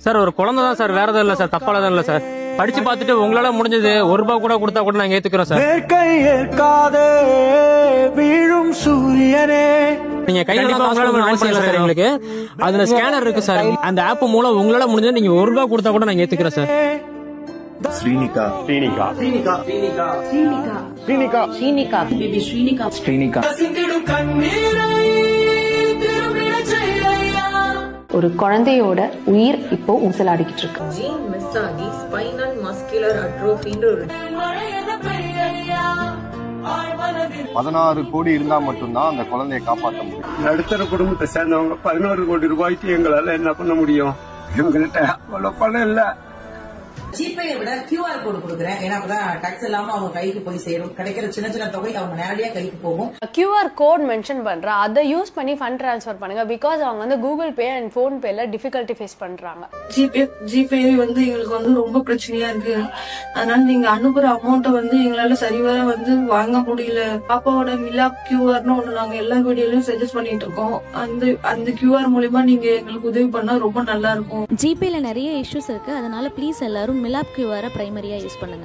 Sir ஒரு குழந்தை தான் சார், வேற எதுவும் இல்ல சார், தப்பானதும் இல்ல சார். படிச்சு பார்த்துட்டு உங்களால முடிஞ்சது ₹1 கூட கொடுத்தா கூட நாங்க ஏத்துக்கிறோம் சார். வீழும் சூரியனே நீங்க கையில சார் எங்களுக்கு அதுல ஸ்கேனர் இருக்கு சார். அந்த ஆப் மூலம் உங்களால முடிஞ்சது நீங்க ₹1 கொடுத்தா கூட நாங்க ஏத்துக்கிறோம் சார். ஸ்ரீனிகா ஸ்ரீனிகா ஸ்ரீனிகா ஸ்ரீனிகா ஸ்ரீனிகா ஸ்ரீனிகா பேபி ஸ்ரீனிகா ஸ்ரீனிகா. ஒரு குழந்தையோட உயிர் இப்போ ஊசலாடிக்கிட்டு இருக்கு. ஜீன் மிஸ் ஆகி ஸ்பைனல் மஸ்குலர் அட்ரோஃபின்ற ஒரு 16 கோடி இருந்தா மட்டும்தான் அந்த குழந்தையை காப்பாற்ற முடியும். நடுத்தர குடும்பத்தை சேர்ந்தவங்க 11 கோடி ரூபாய்க்கு எங்களால என்ன பண்ண முடியும்? எங்கள்கிட்ட அவ்வளவு பணம் இல்ல. ஜிபேயை விட QR கோடு கொடுக்குறேன். ஏன்னா அப்பதான் டாக்ஸ் இல்லாம அவங்க கைக்கு போய் சேரும். கிடைக்கிற சின்ன சின்ன தொகை அவங்க நேரடியா கைக்கு போகும். QR கோட் மென்ஷன் பண்ற அதை யூஸ் பண்ணி ஃபண்ட் ட்ரான்ஸ்ஃபர் பண்ணுங்க. பிகாஸ் அவங்க வந்து கூகுள் பே அண்ட் போன் பேல டிஃபிகல்ட்டி ஃபேஸ் பண்றாங்க. ஜிபே வந்து எங்களுக்கு ரொம்ப பிரச்சனையா இருக்கு. அதனால நீங்க அனுப்புற அமௌண்ட்டை எங்களால சரிவர வாங்க முடியல. பாப்பாவோட மிலாப் கியூஆர்னு ஒண்ணு நாங்க எல்லா வீடியோலயும் சஜஸ்ட் பண்ணிட்டு இருக்கோம். அந்த QR மூலமா நீங்க எங்களுக்கு உதவி பண்ணா ரொம்ப நல்லா இருக்கும். ஜிபேல நிறைய இஷ்யூஸ் இருக்கு. அதனால ப்ளீஸ் எல்லாரும் மிலாப் கியூஆரை பிரைமரியா யூஸ் பண்ணுங்க.